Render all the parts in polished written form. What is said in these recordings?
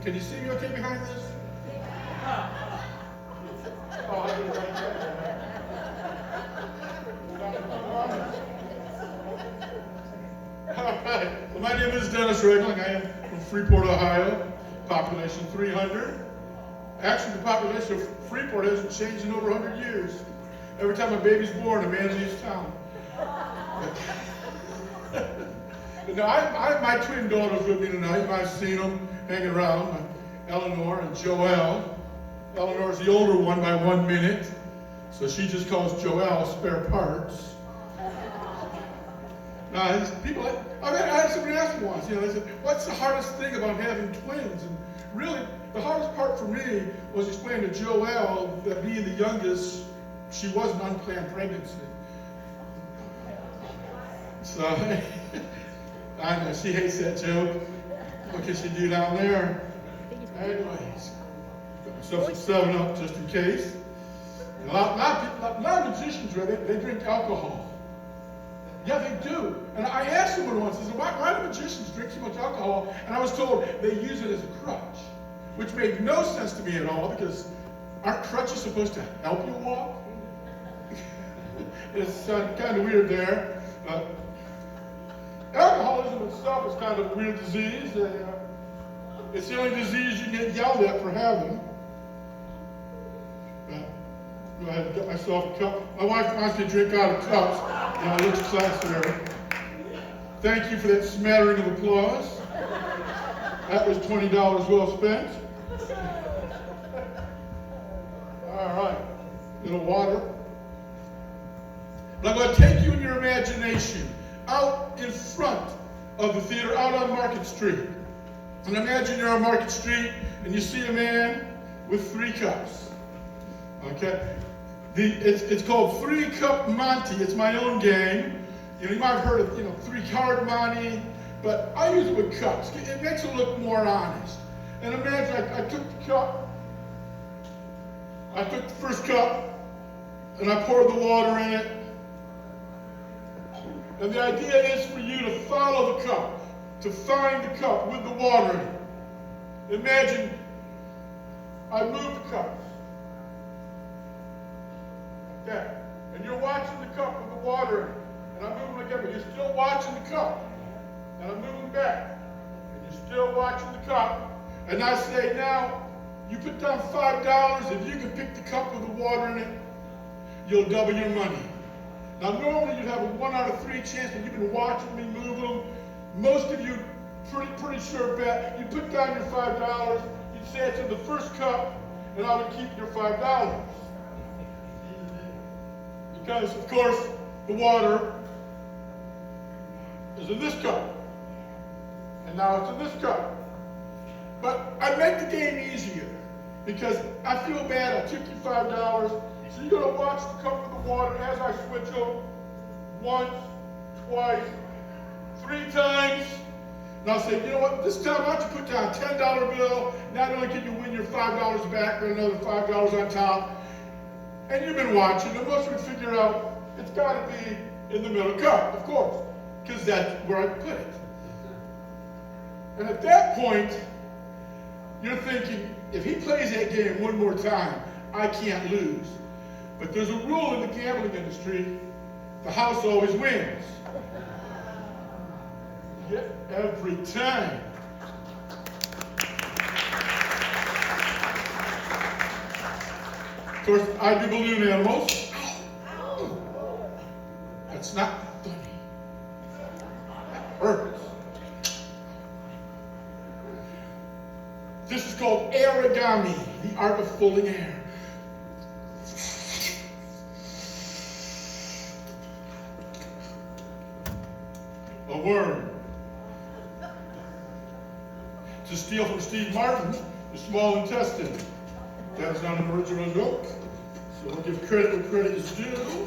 Can you see me okay behind this? Oh, I did it right there. All right. Well, my name is Dennis Regling. I am from Freeport, Ohio. Population 300. Actually, the population of Freeport hasn't changed in over 100 years. Every time a baby's born, a man leaves town. Now, my twin daughters with me tonight. You might have seen them hanging around, Eleanor and Joelle. Eleanor's the older one by 1 minute, so she just calls Joelle spare parts. Now, people, I had somebody ask me once, they said, what's the hardest thing about having twins? And really, the hardest part for me was explaining to Joelle that being the youngest, she was an unplanned pregnancy. So, I know, she hates that joke. What can she do down there? Anyways, got myself some 7-Up just in case. And a lot of musicians, they drink alcohol. Yeah, they do. And I asked someone once, I said, why do magicians drink so much alcohol? And I was told they use it as a crutch, which made no sense to me at all, because aren't crutches supposed to help you walk? It's kind of weird there. Alcoholism itself is kind of a weird disease. It's the only disease you get yelled at for having. Go ahead and get myself a cup. My wife wants me to drink out of cups. It looks classier. Thank you for that smattering of applause. That was $20 well spent. All right, a little water. But I'm going to take you in your imagination out in front of the theater, out on Market Street. And imagine you're on Market Street and you see a man with 3 cups. Okay? It's called 3-Cup Monty. It's my own game. You might have heard of 3-card Monty, but I use it with cups. It makes it look more honest. And imagine I took the cup, I took the first cup, and I poured the water in it. And the idea is for you to follow the cup, to find the cup with the water in it. Imagine I move the cups. Like that. And you're watching the cup with the water in it. And I'm moving again, but you're still watching the cup. And I'm moving back. And you're still watching the cup. And I say, now, you put down $5. If you can pick the cup with the water in it, you'll double your money. Now, normally you'd have a 1 out of 3 chance, but you've been watching me move them. Most of you, pretty sure bet. You put down your $5, you'd say it's in the first cup, and I would keep your $5. Because, of course, the water is in this cup. And now it's in this cup. But I make the game easier, because I feel bad. I took you $5. So you're going to watch the cup with the water as I switch them. Once, twice, 3 times. And I'll say, you know what, this time why don't you put down a $10 bill. Not only can you win your $5 back, but another $5 on top. And you've been watching, and most would figure out it's got to be in the middle cup, of course, because that's where I put it. And at that point, you're thinking, if he plays that game one more time, I can't lose. But there's a rule in the gambling industry: the house always wins. Yeah, every time. Of course, I do balloon animals. That's not funny. That hurts. This is called origami, the art of folding air. A worm. To steal from Steve Martin, the small intestine. That's not an original joke, so we'll give credit where credit is due.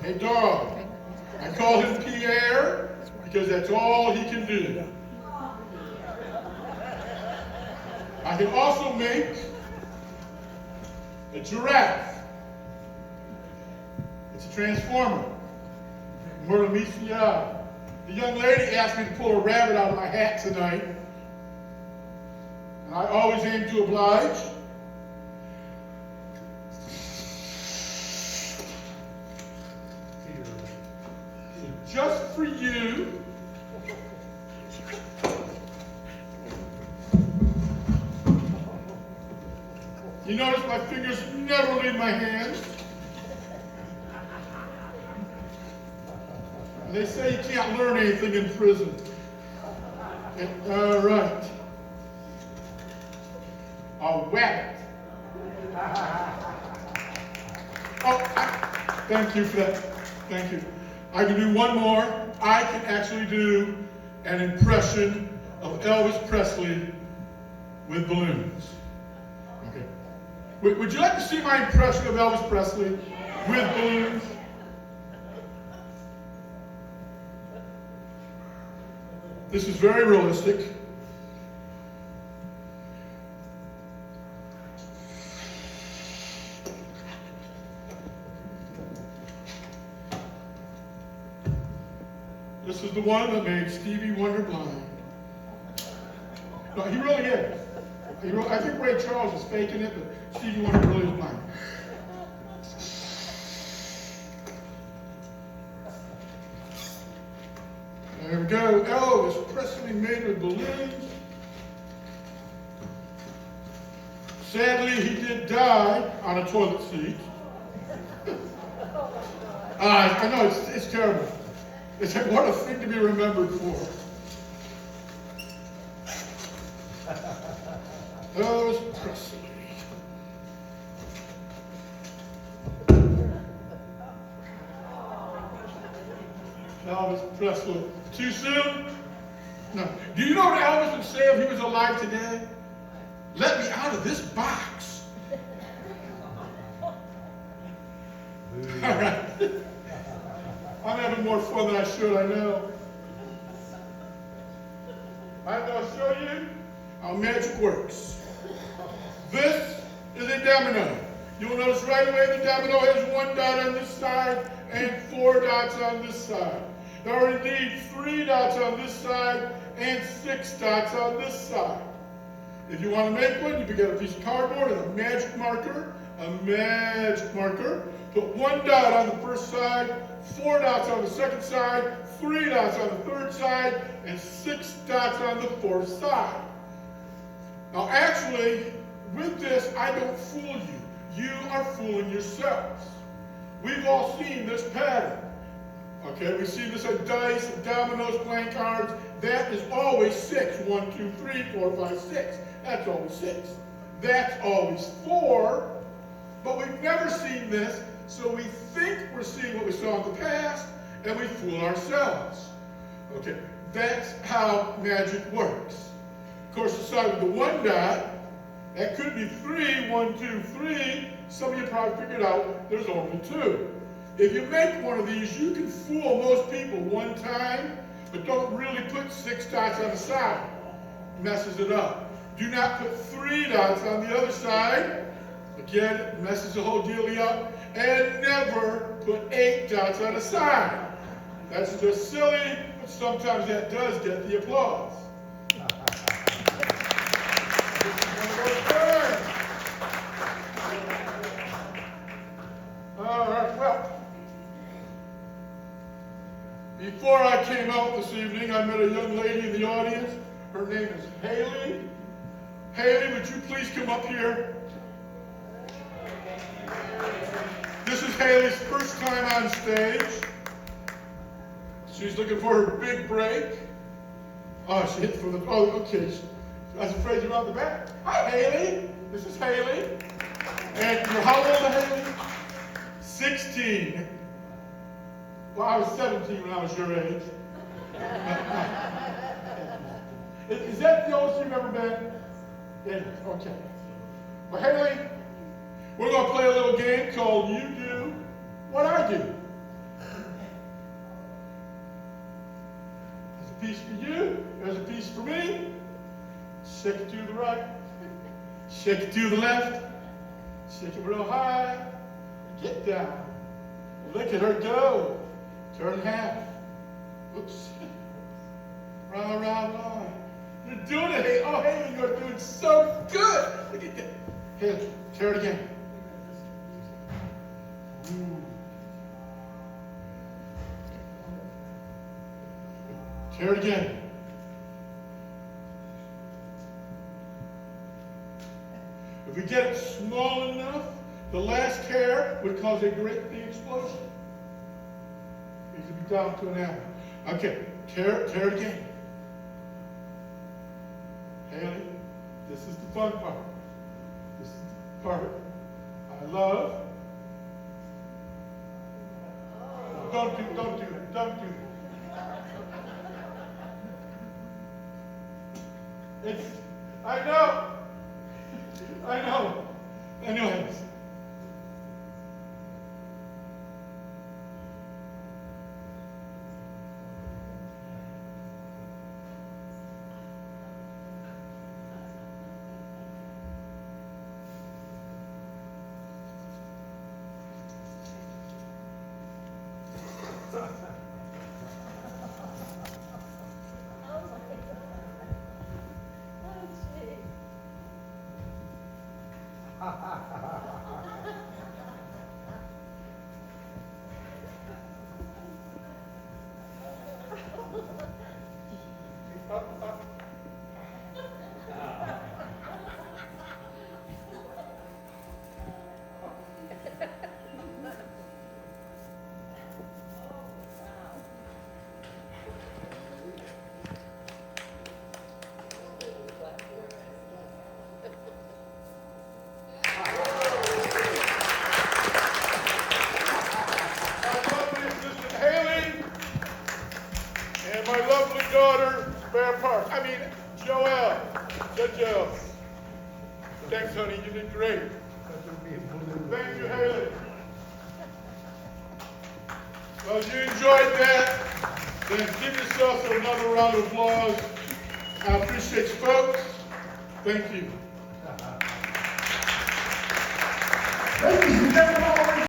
Hey, dog. I call him Pierre because that's all he can do. I can also make a giraffe. It's a transformer. Murder meets the eye. The young lady asked me to pull a rabbit out of my hat tonight. And I always aim to oblige. So just for you, you notice my fingers never leave my hands. And they say you can't learn anything in prison. All right. A rabbit. Thank you for that. Thank you. I can do one more. I can actually do an impression of Elvis Presley with balloons. Okay. Would you like to see my impression of Elvis Presley with balloons? This is very realistic. This is the one that made Stevie Wonder blind. No, he really is. I think Ray Charles is faking it, but Stevie Wonder really is blind. There we go. Elvis Presley made with balloons. Sadly, he did die on a toilet seat. I know, it's terrible. It's like, what a thing to be remembered for. Elvis Presley. Elvis Presley. Too soon? No. Do you know what Elvis would say if he was alive today? Let me out of this box. All right. I'm having more fun than I should, I know. I'm going to show you how magic works. This is a domino. You'll notice right away the domino has 1 dot on this side and 4 dots on this side. There are indeed 3 dots on this side and 6 dots on this side. If you want to make one, you can get a piece of cardboard and a magic marker. Put 1 dot on the first side, 4 dots on the second side, 3 dots on the third side, and 6 dots on the fourth side. Now actually, with this, I don't fool you. You are fooling yourselves. We've all seen this pattern. Okay, we see this at dice, dominoes, playing cards. That is always 6. 1, 2, 3, 4, 5, 6. That's always 6. That's always 4. But we've never seen this, so we think we're seeing what we saw in the past, and we fool ourselves. Okay, that's how magic works. Of course, the side with the 1 dot, that could be 3, 1, 2, 3. Some of you probably figured out there's only 2. If you make one of these, you can fool most people one time, but don't really put 6 dots on the side. Messes it up. Do not put 3 dots on the other side. Again, it messes the whole dealie up. And never put 8 dots on the side. That's just silly, but sometimes that does get the applause. All right, well, before I came out this evening, I met a young lady in the audience. Her name is Haley. Haley, would you please come up here? This is Haley's first time on stage. She's looking for her big break. Oh, she hit from the, oh, okay. I was afraid you were on the back. Hi, Haley. This is Haley. And you're how old, Haley? 16. Well, I was 17 when I was your age. Is that the oldest you've ever been? Yeah, okay. Well, Haley, we're going to play a little game called You Do What I Do. There's a piece for you. There's a piece for me. Shake it to the right. Shake it to the left. Shake it real high. Get down. Look at her go. Turn half. Oops. Round, round, round. You're doing it, Haley. Oh, Haley, you're doing so good. Look at that. Haley, tear it again. Ooh. Tear it again. If we get it small enough, the last tear would cause a great big explosion. It needs to be down to an hour. Okay, tear it again. Haley, this is the fun part. This is the part I love. Don't do it. Don't do it. I know. Anyways. Joel. Thanks, honey. You did great. Thank you, Haley. Well, if you enjoyed that, then give yourself another round of applause. I appreciate you, folks. Thank you. Ladies and gentlemen,